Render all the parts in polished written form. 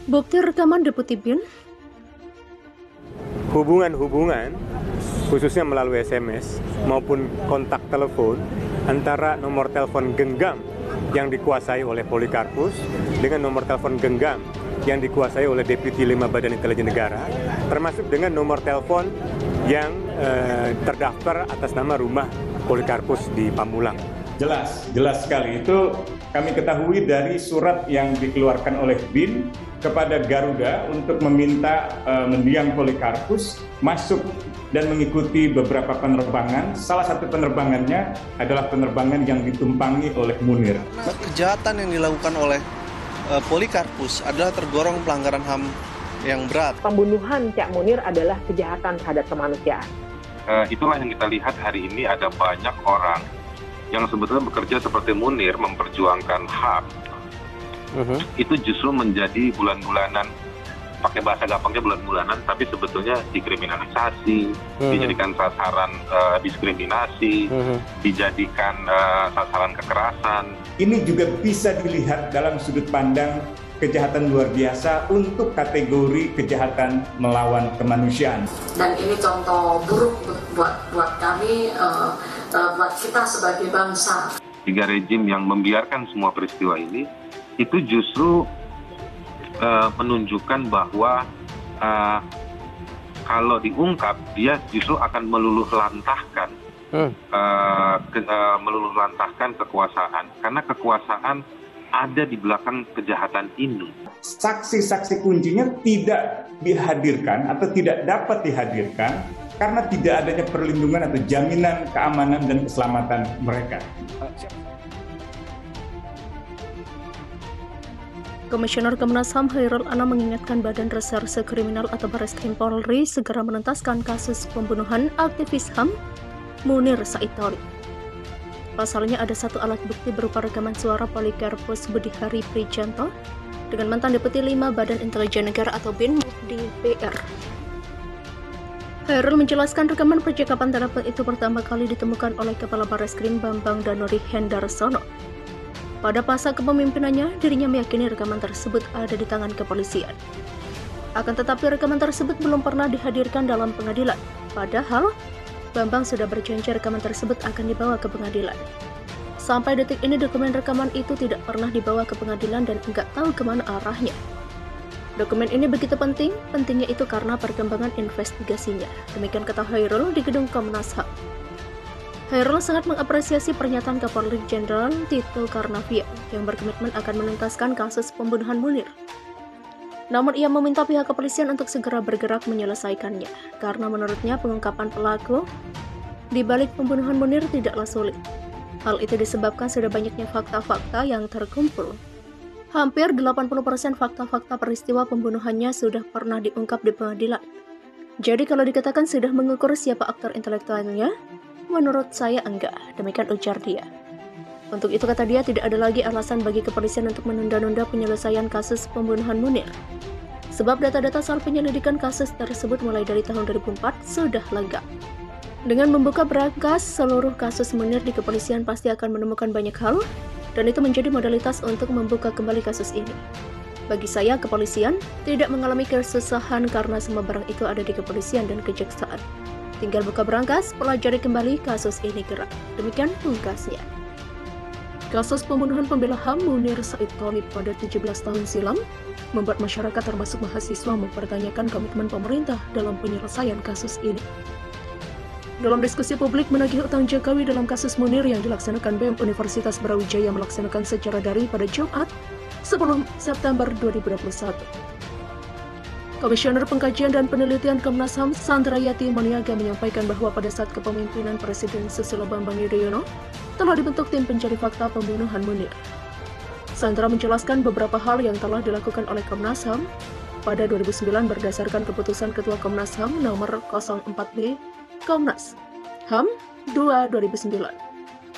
Bukti rekaman Deputi Bin. Hubungan-hubungan, khususnya melalui SMS maupun kontak telepon antara nomor telepon genggam yang dikuasai oleh Polikarpus dengan nomor telepon genggam yang dikuasai oleh Deputi 5 Badan Intelijen Negara, termasuk dengan nomor telepon yang terdaftar atas nama rumah Polikarpus di Pamulang. Jelas sekali. Itu kami ketahui dari surat yang dikeluarkan oleh BIN kepada Garuda untuk meminta mendiang Polikarpus masuk dan mengikuti beberapa penerbangan. Salah satu penerbangannya adalah penerbangan yang ditumpangi oleh Munir. Kejahatan yang dilakukan oleh Polikarpus adalah tergolong pelanggaran HAM yang berat. Pembunuhan Cak Munir adalah kejahatan terhadap kemanusiaan. Itulah yang kita lihat hari ini, ada banyak orang yang sebetulnya bekerja seperti Munir memperjuangkan HAM. Itu justru menjadi bulan-bulanan, pakai bahasa gampangnya bulan-bulanan, tapi sebetulnya dikriminalisasi, dijadikan sasaran diskriminasi, dijadikan sasaran kekerasan. Ini juga bisa dilihat dalam sudut pandang kejahatan luar biasa untuk kategori kejahatan melawan kemanusiaan. Dan ini contoh buruk buat kami, buat kita sebagai bangsa. 3 rejim yang membiarkan semua peristiwa ini, itu justru menunjukkan bahwa kalau diungkap, dia justru akan meluluh lantahkan kekuasaan, karena kekuasaan ada di belakang kejahatan ini. Saksi-saksi kuncinya tidak dihadirkan atau tidak dapat dihadirkan karena tidak adanya perlindungan atau jaminan keamanan dan keselamatan mereka. Komisioner Komnas HAM Chairul Anam mengingatkan Badan Reserse Kriminal atau Barreskrim Polri segera menuntaskan kasus pembunuhan aktivis HAM Munir Said Thalib. Pasalnya ada satu alat bukti berupa rekaman suara Polikarpus Budihari Prijanto dengan mantan Deputi 5 Badan Intelijen Negara atau BIN di PR. Chairul menjelaskan rekaman percakapan telepon itu pertama kali ditemukan oleh Kepala Barreskrim Bambang Danuri Hendarsono. Pada masa kepemimpinannya, dirinya meyakini rekaman tersebut ada di tangan kepolisian. Akan tetapi rekaman tersebut belum pernah dihadirkan dalam pengadilan. Padahal, Bambang sudah berjanji rekaman tersebut akan dibawa ke pengadilan. Sampai detik ini dokumen rekaman itu tidak pernah dibawa ke pengadilan dan enggak tahu kemana arahnya. Dokumen ini begitu penting, pentingnya itu karena perkembangan investigasinya. Demikian kata Chairul di gedung Komnas HAM. Chairul sangat mengapresiasi pernyataan Kapolri Jenderal Tito Karnavian yang berkomitmen akan menuntaskan kasus pembunuhan Munir. Namun ia meminta pihak kepolisian untuk segera bergerak menyelesaikannya, karena menurutnya pengungkapan pelaku di balik pembunuhan Munir tidaklah sulit. Hal itu disebabkan sudah banyaknya fakta-fakta yang terkumpul. Hampir 80% fakta-fakta peristiwa pembunuhannya sudah pernah diungkap di pengadilan. Jadi kalau dikatakan sudah mengukur siapa aktor intelektualnya, menurut saya enggak, demikian ujar dia. Untuk itu kata dia tidak ada lagi alasan bagi kepolisian untuk menunda-nunda penyelesaian kasus pembunuhan Munir. Sebab data-data soal penyelidikan kasus tersebut mulai dari tahun 2004 sudah lengkap. Dengan membuka berangkas seluruh kasus Munir di kepolisian pasti akan menemukan banyak hal, dan itu menjadi modalitas untuk membuka kembali kasus ini. Bagi saya, kepolisian tidak mengalami kesusahan karena semua barang itu ada di kepolisian dan kejaksaan. Tinggal buka berangkas, pelajari kembali kasus ini gerak. Demikian pungkasnya. Kasus pembunuhan pembela HAM Munir Said Thalib pada 17 tahun silam membuat masyarakat termasuk mahasiswa mempertanyakan komitmen pemerintah dalam penyelesaian kasus ini. Dalam diskusi publik menagih utang Jokowi dalam kasus Munir yang dilaksanakan BEM Universitas Brawijaya melaksanakan secara daring pada Jumat 10 September 2021. Komisioner Pengkajian dan Penelitian Komnas HAM Sandrayati Maniaga menyampaikan bahwa pada saat kepemimpinan Presiden Susilo Bambang Yudhoyono telah dibentuk tim pencari fakta pembunuhan Munir. Sandra menjelaskan beberapa hal yang telah dilakukan oleh Komnas HAM pada 2009 berdasarkan keputusan Ketua Komnas HAM nomor 04B Komnas HAM 2/2009.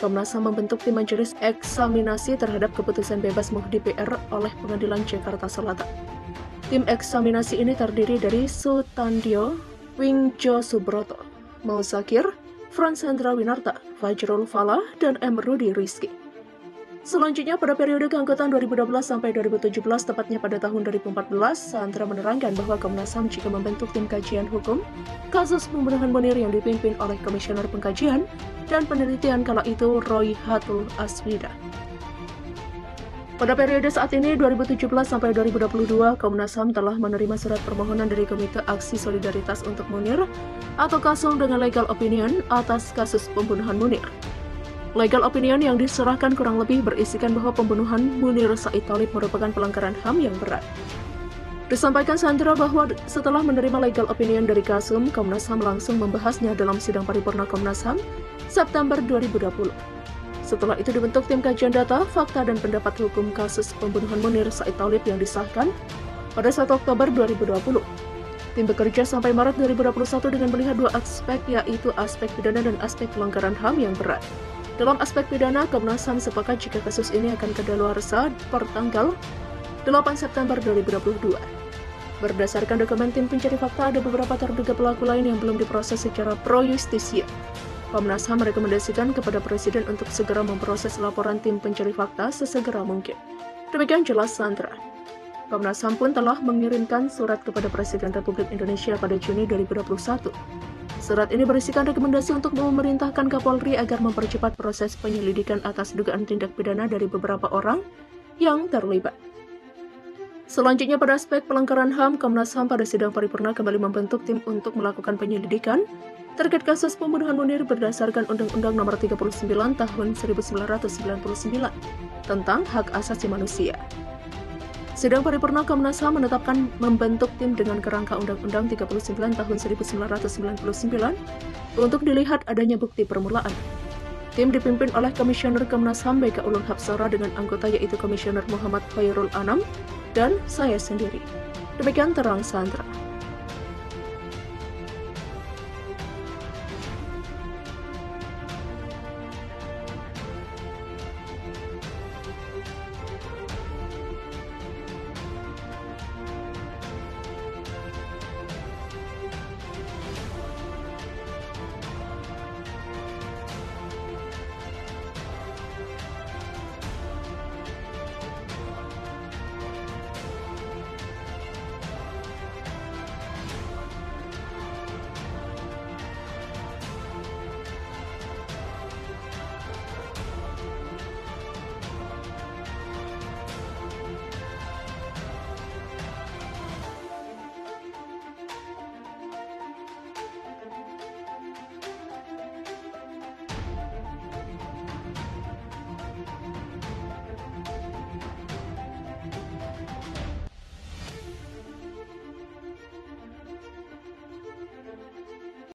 Komnas HAM membentuk tim majelis eksaminasi terhadap keputusan bebas Muhdi PR oleh Pengadilan Jakarta Selatan. Tim eksaminasi ini terdiri dari Sutandio, Wingjo Subroto, Mau Zakir, Frans Hendra Winarta, Fajrul Falah, dan M. Rudi Rizky. Selanjutnya, pada periode keanggotaan 2012 sampai 2017, tepatnya pada tahun 2014, Sandra menerangkan bahwa Komnas HAM jika membentuk tim kajian hukum kasus pembunuhan Munir yang dipimpin oleh Komisioner Pengkajian dan Penelitian kala itu Roy Hatul Aswida. Pada periode saat ini, 2017 sampai 2022, Komnas HAM telah menerima surat permohonan dari Komite Aksi Solidaritas untuk Munir atau KASUM dengan legal opinion atas kasus pembunuhan Munir. Legal opinion yang diserahkan kurang lebih berisikan bahwa pembunuhan Munir Said Thalib merupakan pelanggaran HAM yang berat. Disampaikan Sandra bahwa setelah menerima legal opinion dari KASUM, Komnas HAM langsung membahasnya dalam sidang paripurna Komnas HAM September 2020. Setelah itu dibentuk tim kajian data, fakta, dan pendapat hukum kasus pembunuhan Munir Said Thalib yang disahkan pada 1 Oktober 2020. Tim bekerja sampai Maret 2021 dengan melihat dua aspek, yaitu aspek pidana dan aspek pelanggaran HAM yang berat. Dalam aspek pidana, Komnas HAM sepakat jika kasus ini akan kadaluarsa per tanggal 8 September 2022. Berdasarkan dokumen tim pencari fakta, ada beberapa terduga pelaku lain yang belum diproses secara pro justisia. Komnas HAM merekomendasikan kepada Presiden untuk segera memproses laporan tim pencari fakta sesegera mungkin. Demikian jelas Sandra. Komnas HAM pun telah mengirimkan surat kepada Presiden Republik Indonesia pada Juni 2021. Surat ini berisikan rekomendasi untuk memerintahkan Kapolri agar mempercepat proses penyelidikan atas dugaan tindak pidana dari beberapa orang yang terlibat. Selanjutnya pada aspek pelanggaran HAM, Komnas HAM pada sidang paripurna kembali membentuk tim untuk melakukan penyelidikan terkait kasus pembunuhan Munir berdasarkan Undang-Undang Nomor 39 Tahun 1999 tentang Hak Asasi Manusia. Sidang paripurna Komnas HAM menetapkan membentuk tim dengan kerangka Undang-Undang 39 Tahun 1999 untuk dilihat adanya bukti permulaan. Tim dipimpin oleh Komisioner Komnas HAM BK Ulun Hapsara dengan anggota yaitu Komisioner Muhammad Khairul Anam dan saya sendiri. Demikian terang Sandra.